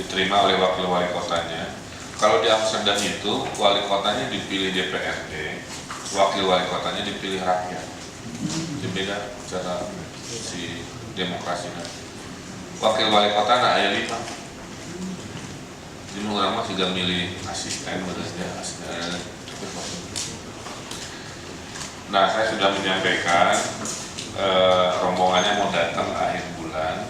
diterima oleh wakil wali kotanya. Kalau di Amsterdam itu wali kotanya dipilih DPRD, wakil wali kotanya dipilih rakyat. Jadi beda cara si demokrasinya. Wakil wali kota aya 5. Jadi orang mah sudah milih asisten benernya asisten. Nah, saya sudah menyampaikan rombongannya mau datang akhir bulan.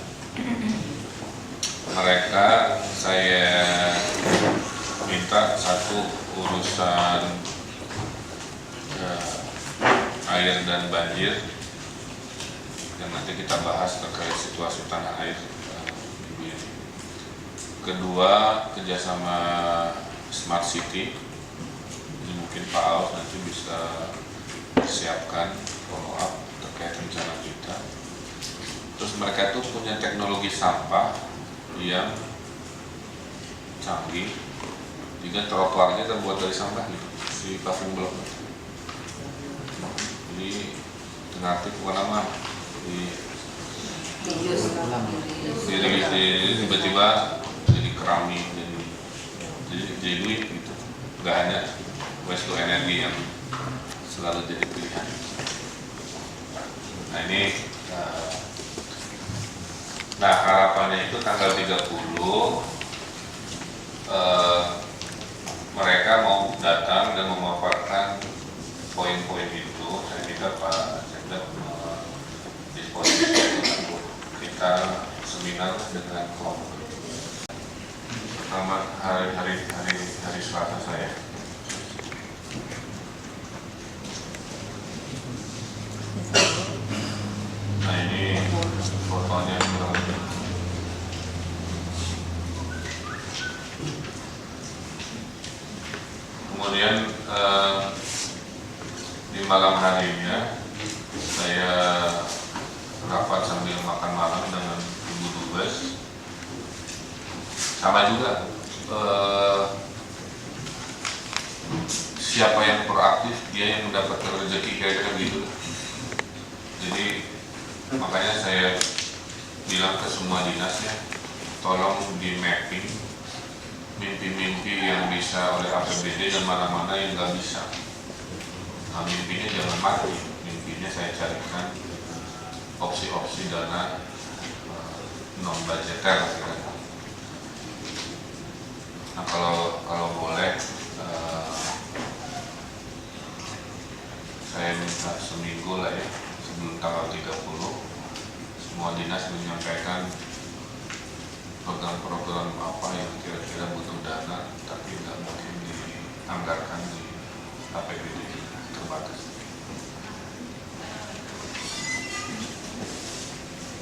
Mereka saya minta satu urusan air dan banjir yang nanti kita bahas terkait situasi tanah air. Kedua, kerjasama Smart City. Ini mungkin Pak Aos nanti bisa siapkan follow up terkait rencana kita. Terus mereka itu punya teknologi sampah yang canggih, jika trotoarnya terbuat dari sampah gitu, si paving block. Jadi kreatif mana di tiba-tiba jadi keramik, jadi duit gitu. Nggak hanya waste to energy yang selalu jadi pilihan. Nah ini, harapannya itu tanggal 30 mereka mau datang dan memaparkan poin-poin itu. Saya minta Pak Sekda disposisi untuk kita seminar dengan kelompok. Selamat hari Selasa saya. Nah ini fotonya kurang lebih. Kemudian di malam harinya saya rapat sambil makan malam dengan Ibu Dubes. Sama juga siapa yang proaktif dia yang mendapatkan rezeki, kira-kira gitu. Jadi makanya saya bilang ke semua dinasnya, tolong di mapping mimpi-mimpi yang bisa oleh APBD dan mana-mana yang nggak bisa. Nah, mimpinya jangan mati, mimpinya saya carikan opsi-opsi dana non budgeter. Nah kalau boleh saya minta seminggu lah ya, sebelum tanggal 30 semua dinas menyampaikan program-program apa yang kira-kira butuh dana tapi nggak mungkin dianggarkan di APBD terbatas.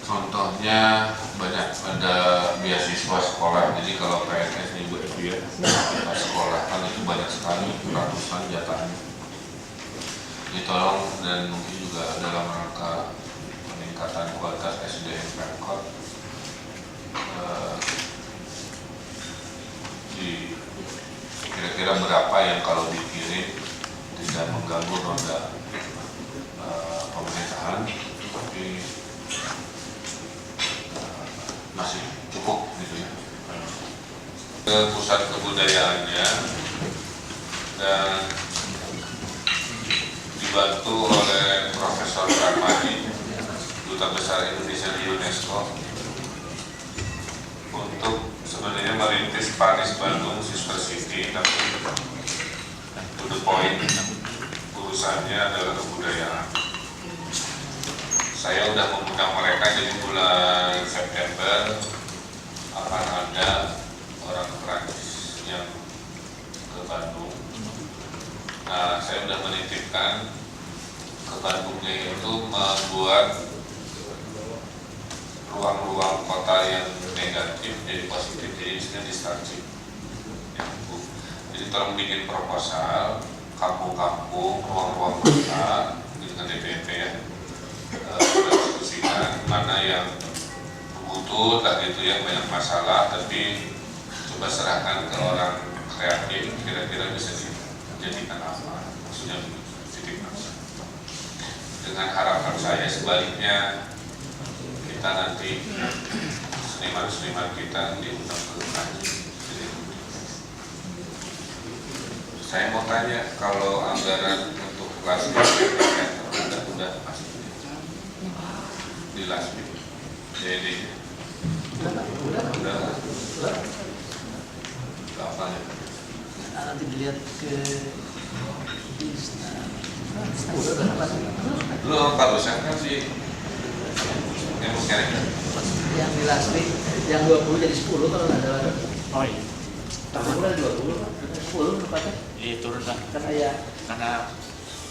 Contohnya banyak, ada beasiswa sekolah. Jadi kalau PNS nih Bu Evi ya, sekolah kan itu banyak sekali, ratusan jatahnya. Ditolong dan mungkin juga dalam rangka peningkatan kualitas SDM Pemkot kira-kira berapa yang kalau dikirim tidak mengganggu roda pemerintahan, tapi masih cukup gitu ya. Ke pusat kebudayaannya dan dibantu oleh Profesor Rahmadi, Duta Besar Indonesia di UNESCO, untuk sebenarnya merintis Paris Bandung Sister City, tapi to the point, urusannya adalah kebudayaan. Saya sudah mengundang mereka, jadi bulan September akan ada orang Perancis yang ke Bandung. Nah, saya sudah menitipkan ke Bandungnya itu membuat ruang-ruang kota yang negatif jadi positif, jadi isinya distraksi. Ya, jadi tolong bikin proposal kampung-kampung, ruang-ruang kota dengan DPP ya, diskusikan mana yang butuh, tak gitu yang banyak masalah, tapi coba serahkan ke orang kreatif, kira-kira bisa dijadikan apa, maksudnya titik masa. Dengan harapan saya sebaliknya kita nanti seniman muslimat kita diundang ke kaji. Saya mau tanya, kalau anggaran untuk lasmi udah pasti di lasmi DD udah apa ya? Nanti dilihat ke lu barusan kan sih yang di lasmi yang 20 jadi 10 kalau nggak ada. Oh iya. Tahun bulan 20, 10 tepatnya. Iya turun lah.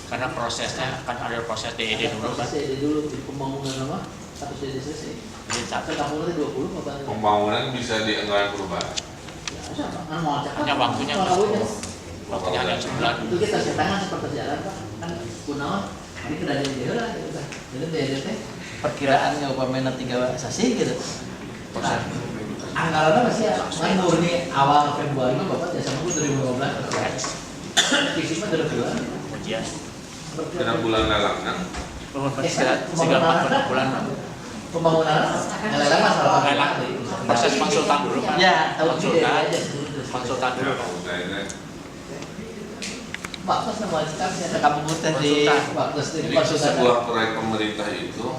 Karena prosesnya kan ada proses DED dulu kan. DED dulu di pembangunan apa? Satu DED selesai. Jadi satu Tahun bulan 20 apa? pembangunan bisa di anggaran perubahan. Ya, sama. Hanya waktunya hanya sebulan. Itu kita tangan seperti jalan Pak. Kan kunaon di kedai dia lah gitu kan. Jadi DED teh perkiraannya upamanya 3 sasi gitu. Nah, anggarannya masih main murni awal Februari mah Bapak jasa minggu 2015. Fisik mah dari bulan. Ujian. Kena bulan lelang, Tiga bulan. Pembangunan lelang masalah Lelang. Proses konsultan dulu kan. Ya, tahu konsultan dulu. Waktu sama sekali ada kamu muter di waktu Jadi konsultan. sebuah proyek pemerintah itu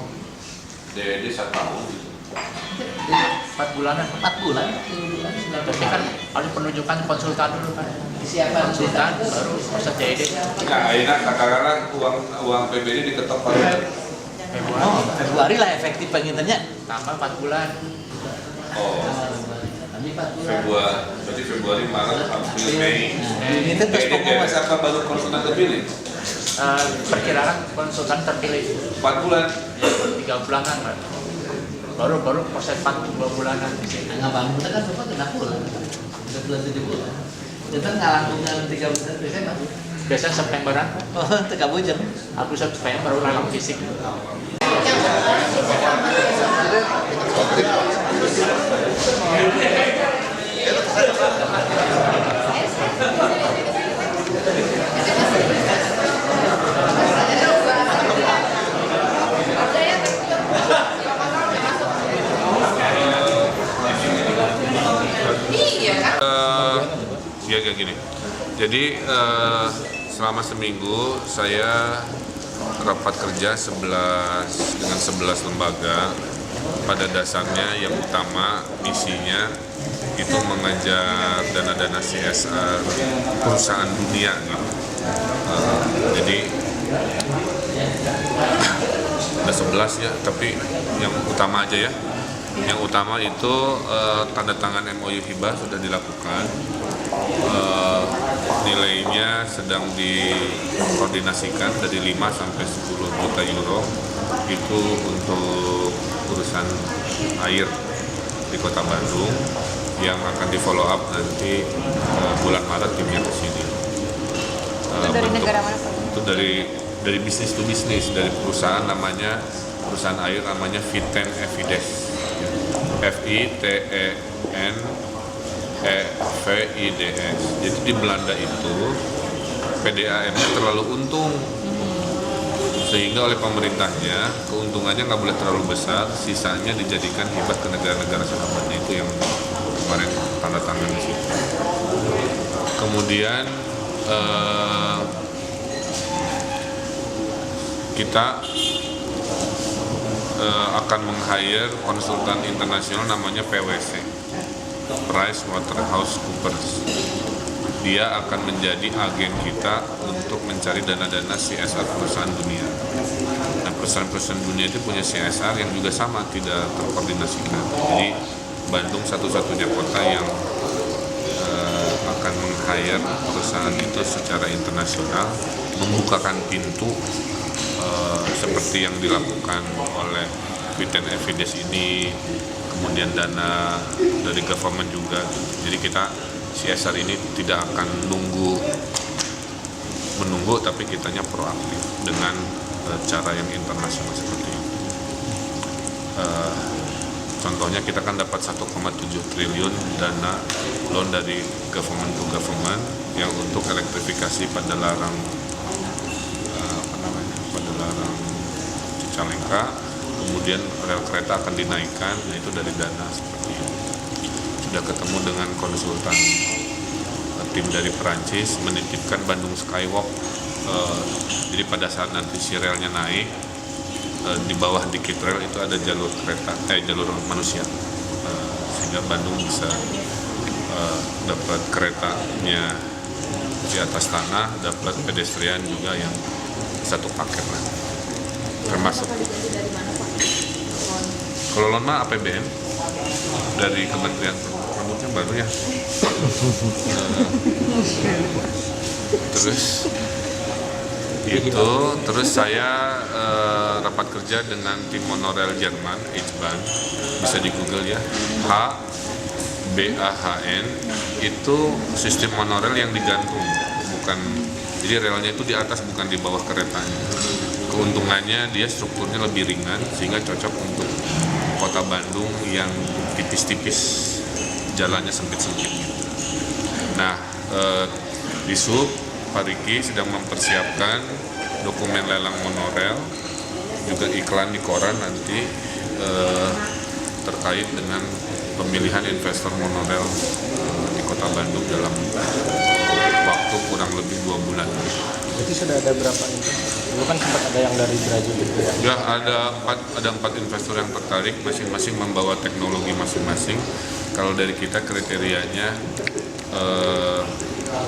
DED 1 tahun gitu. 4 bulanan. 4 bulan, 10 bulan, 9 Tapi kan harus penunjukan konsultan dulu kan. Disiapkan Konsultan baru proses DED. Nah, akhirnya katakanlah uang PBD diketok pada Februari lah efektif penginternya. Tambah 4 bulan. Tapi 4 bulan. Berarti Februari, Maret, April, Mei. Ini tuh terus DED beres apa baru konsultan terpilih? Perkiraan konsultan terpilih 4 bulan. ya 3 bulanan kan. Baru proses 2 bulanan di sini. Nggak bangun kan Bapak kena pulang. 3 bulan 7 bulan. Kita ngalangkungan 3 bulan biasanya baru. Biasanya Septemberan. Oh, teka bujang. Agustus September baru lelang fisik. Ya kayak gini. Jadi selama seminggu saya rapat kerja dengan 11 lembaga. Pada dasarnya yang utama misinya itu mengejar dana-dana CSR perusahaan dunia gitu. Jadi ada 11 ya, tapi yang utama aja ya. Yang utama itu tanda tangan MOU hibah sudah dilakukan. Nilainya sedang dikoordinasikan dari 5 sampai 10 juta euro itu untuk urusan air di Kota Bandung yang akan di follow up nanti bulan Maret timnya ke sini. Itu dari negara mana Pak? Itu dari bisnis to bisnis, dari perusahaan air namanya Viten Evides. FITEN-EVIDS. Jadi di Belanda itu PDAM-nya terlalu untung, sehingga oleh pemerintahnya keuntungannya nggak boleh terlalu besar, sisanya dijadikan hibah ke negara-negara sahabatnya. Itu yang kemarin tanda tangan di situ. Kemudian kita akan meng-hire konsultan internasional namanya PwC, PricewaterhouseCoopers. Dia akan menjadi agen kita untuk mencari dana-dana CSR perusahaan dunia. Nah, perusahaan-perusahaan dunia itu punya CSR yang juga sama, tidak terkoordinasikan. Jadi Bandung satu-satunya kota yang akan meng-hire perusahaan itu secara internasional, membukakan pintu seperti yang dilakukan oleh Viten Evides ini, kemudian dana dari government juga. Jadi kita CSR ini tidak akan menunggu, tapi kitanya proaktif dengan cara yang internasional seperti itu. Contohnya kita kan dapat 1,7 triliun dana loan dari government to government yang untuk elektrifikasi pada larang Cicalengka, kemudian rel kereta akan dinaikkan, yaitu dari dana seperti itu. sudah ketemu dengan konsultan tim dari Perancis menitipkan Bandung Skywalk. Jadi pada saat nanti si relnya naik, di bawah dikit rel itu ada jalur kereta, jalur manusia, sehingga Bandung bisa dapat keretanya di atas tanah, dapat pedestrian juga yang satu paket lah, termasuk. Kalau loan mah APBN dari Kementerian rambutnya baru ya. Terus saya rapat kerja dengan tim monorail Jerman, H-Bahn, bisa di Google ya, HBAHN, itu sistem monorail yang digantung, bukan, jadi relnya itu di atas bukan di bawah keretanya. Keuntungannya dia strukturnya lebih ringan sehingga cocok untuk kota Bandung yang tipis-tipis, jalannya sempit-sempit gitu. Nah, di Sub, Pak Riki sedang mempersiapkan dokumen lelang monorail, juga iklan di koran nanti terkait dengan pemilihan investor monorail di kota Bandung dalam waktu kurang lebih 2 bulan. Jadi sudah ada berapa investor? Dulu kan sempat ada yang dari Brazil gitu ya? Ya, ada 4 investor yang tertarik, masing-masing membawa teknologi masing-masing. Kalau dari kita kriterianya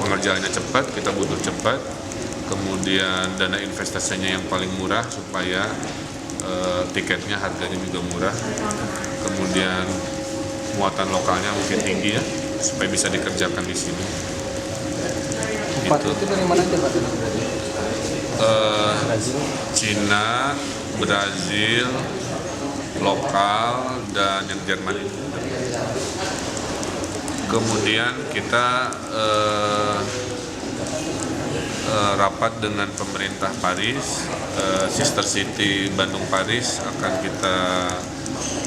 pengerjaannya cepat, kita butuh cepat, kemudian dana investasinya yang paling murah supaya tiketnya harganya juga murah, kemudian muatan lokalnya mungkin tinggi ya, supaya bisa dikerjakan di sini. 4 itu dari mana aja Pak? Brazil, Cina, Brazil, lokal, dan yang Jerman itu. Kemudian kita rapat dengan pemerintah Paris, Sister City Bandung Paris akan kita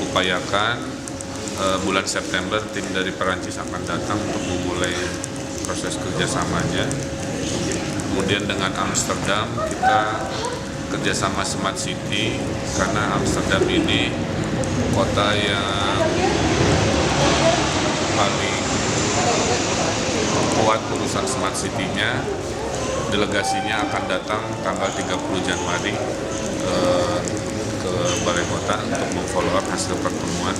upayakan bulan September tim dari Perancis akan datang untuk memulai proses kerjasamanya. Kemudian dengan Amsterdam kita kerjasama Smart City, karena Amsterdam ini kota yang paling kuat urusan Smart City-nya. Delegasinya akan datang tanggal 30 Januari ke Balai Kota untuk memfollow up hasil pertemuan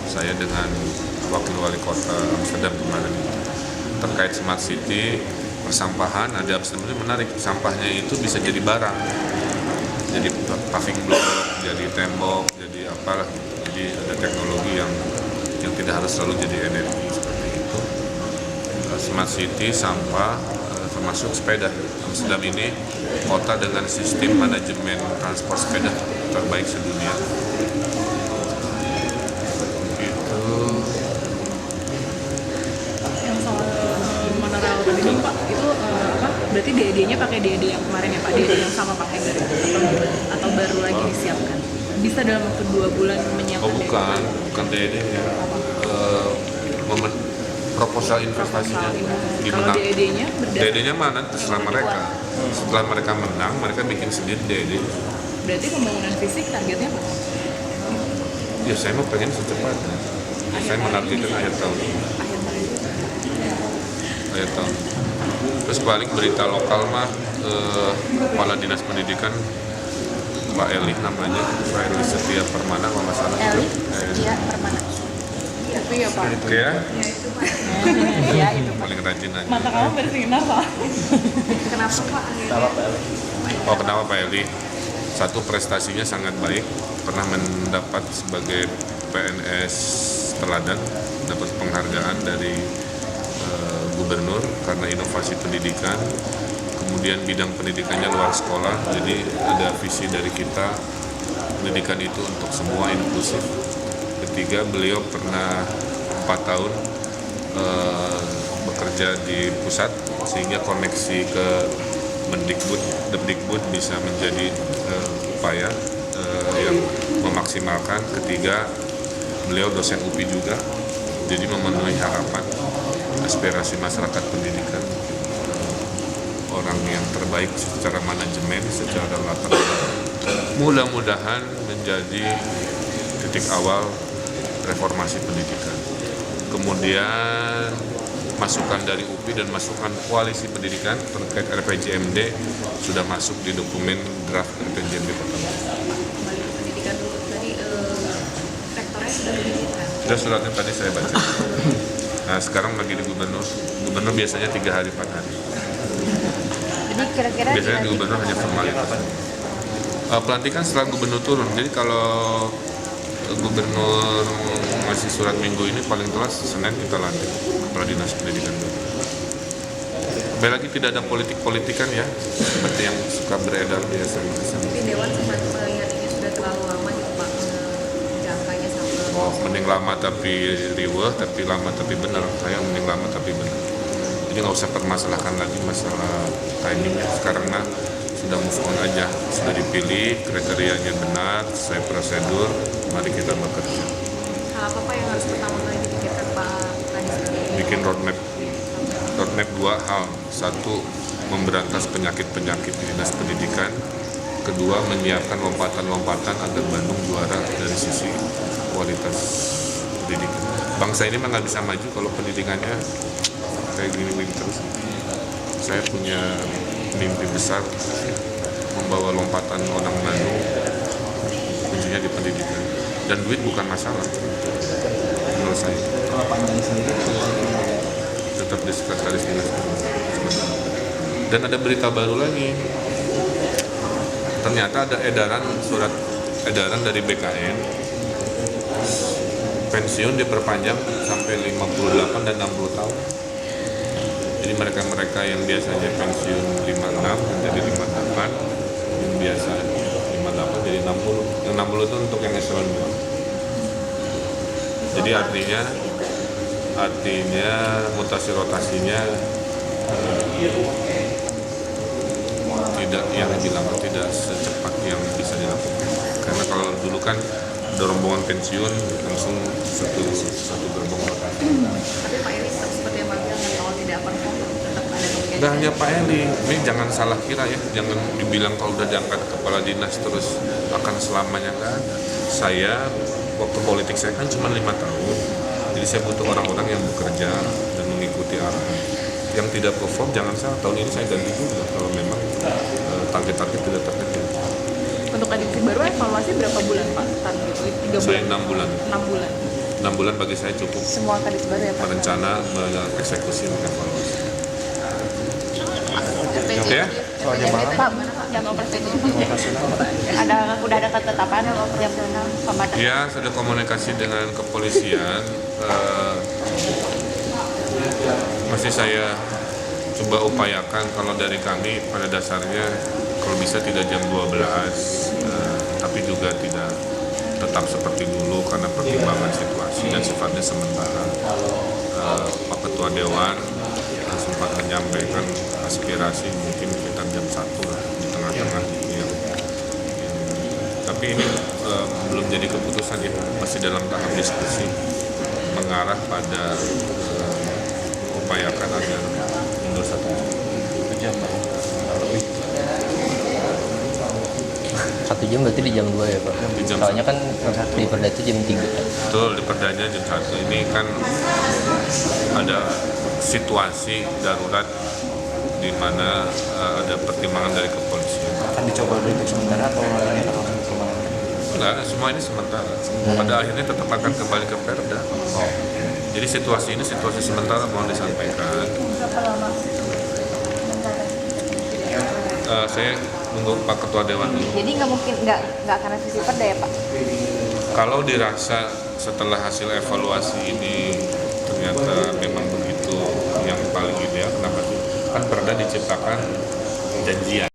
saya dengan Wakil Wali Kota Amsterdam kemarin. Terkait Smart City, persampahan, ada Amsterdam ini menarik, sampahnya itu bisa jadi barang, jadi paving block, jadi tembok, jadi apalah, jadi ada teknologi yang tidak harus selalu jadi energi seperti itu. Smart City, sampah, termasuk sepeda. Amsterdam ini kota dengan sistem manajemen transport sepeda terbaik sedunia. Gitu. Yang soal monorail tadi nih Pak, itu berarti DED-nya pakai DED yang kemarin ya Pak, DED yang sama pakai dari atau baru lagi disiapkan? Bisa dalam waktu 2 bulan menyiapkan? Oh bukan DED ya. Proposal investasinya Kalau DED-nya DED-nya mana terserah mereka. Setelah mereka menang, mereka bikin sendiri DED. Berarti pembangunan fisik targetnya apa? Ya saya mau pengen secepatnya. Saya menargetkan akhir tahun. Akhir tahun. Terus paling berita lokal mah Kepala Dinas Pendidikan Pak Eli namanya, Pak Eli Setia Permana kalau nggak salah. Eli Setia Permana. Itu ya Pak. Ya, Ya itu Pak. paling rajin aja. Mata kamu bersinar Pak. Kenapa Pak? Oh kenapa Pak Eli? Satu, prestasinya sangat baik, pernah mendapat sebagai PNS teladan, dapat penghargaan dari gubernur karena inovasi pendidikan. Kemudian bidang pendidikannya luar sekolah, jadi ada visi dari kita, pendidikan itu untuk semua, inklusif. Ketiga, beliau pernah 4 tahun bekerja di pusat, sehingga koneksi ke Depdikbud bisa menjadi upaya yang memaksimalkan. Ketiga, beliau dosen UPI juga, jadi memenuhi harapan aspirasi masyarakat pendidikan, orang yang terbaik secara manajemen, secara latar belakang. Mudah-mudahan menjadi titik awal reformasi pendidikan. kemudian masukan dari UPI dan masukan koalisi pendidikan terkait RPJMD sudah masuk di dokumen draft RPJMD pertama. Kembali ke pendidikan dulu tadi, rektornya sudah diizinkan. Sudah suratnya tadi saya baca. Nah sekarang lagi di gubernur. Gubernur biasanya 3 hari 4 hari. Jadi kira-kira Biasanya di gubernur hanya formalitas. Pelantikan setelah gubernur turun. Jadi kalau gubernur ngasih surat minggu ini paling telat Senin kita lantik kepala dinas pendidikan. Kembali lagi tidak ada politik-politikan ya, seperti yang suka beredar biasanya. Tapi Dewan sempat melihat ini sudah terlalu lama gitu Pak, jangkanya sampai. Oh, mending lama tapi riweh, tapi lama tapi benar. Saya mending lama tapi benar. Jadi nggak usah permasalahkan lagi masalah timingnya karena sudah move on aja, sudah dipilih, kriterianya benar, sesuai prosedur, mari kita bekerja. Hal apa Pak yang harus pertama kali dipikirkan Pak Kadis? Bikin roadmap 2 hal. 1, memberantas penyakit-penyakit di dinas pendidikan. 2, menyiapkan lompatan-lompatan agar Bandung juara dari sisi kualitas pendidikan. Bangsa ini mah nggak bisa maju kalau pendidikannya kayak gini-gini terus. Saya punya mimpi besar membawa lompatan orang Bandung, kuncinya di pendidikan. Dan duit bukan masalah menurut saya. Kalau Pak Nani sendiri Tetap di sekretaris dinas. Dan ada berita baru lagi. Ternyata ada surat edaran dari BKN pensiun diperpanjang sampai 58 dan 60 tahun. Jadi mereka yang biasanya pensiun 56 menjadi 58, yang biasa 58 jadi 60. Yang 60 itu untuk yang eselon 2. Jadi artinya mutasi rotasinya tidak yang bilang tidak secepat yang bisa dilakukan. Karena kalau dulu kan ada rombongan pensiun langsung satu gerbong rotasi. Tapi Pak Eli tetap seperti yang Pak bilang kalau tidak perform tetap ada kemungkinan. Nah hanya Pak Eli, ini jangan salah kira ya, jangan dibilang kalau udah diangkat kepala dinas terus akan selamanya, nggak ada. Saya waktu politik saya kan cuma 5 tahun, jadi saya butuh orang-orang yang bekerja dan mengikuti arahan. Yang tidak perform jangan salah, tahun ini saya ganti juga kalau memang target-target tidak terkejar. Untuk edisi baru evaluasi berapa bulan Pak? Target 3 bulan? Saya 6 bulan. 6 bulan. 6 bulan bagi saya cukup. semua kadis baru ya Pak? Merencana, mengeksekusi, mengevaluasi. Oke ya? Soalnya malam Pak, jam operasi udah ada ketetapan jam 6 pembatas. Ya, sudah komunikasi dengan kepolisian. Masih saya coba upayakan kalau dari kami pada dasarnya kalau bisa tidak jam 12, tapi juga tidak tetap seperti dulu karena pertimbangan situasi dan sifatnya sementara. Pak Ketua Dewan sempat menyampaikan aspirasi mungkin sekitar jam 1 lah di tengah-tengah tapi ini belum jadi keputusan ya, masih dalam tahap diskusi mengarah pada upayakan agar mundur 1 jam. 1 jam berarti di jam 2 ya Pak? Di jam Soalnya kan di Perda itu jam 3. Betul, di perdanya jam 1. Ini kan ada situasi darurat di mana ada pertimbangan dari kepolisian. Akan dicoba dulu untuk sementara atau ini langsung kemana? Enggak, semua ini sementara. Pada akhirnya tetap akan kembali ke Perda. Jadi situasi ini situasi sementara mohon disampaikan. Berapa lama? Saya nunggu Pak Ketua Dewan dulu. Jadi nggak mungkin nggak akan revisi perda ya Pak? Kalau dirasa setelah hasil evaluasi ini ternyata memang begitu yang paling ideal, kenapa sih? Kan Perda diciptakan janjian.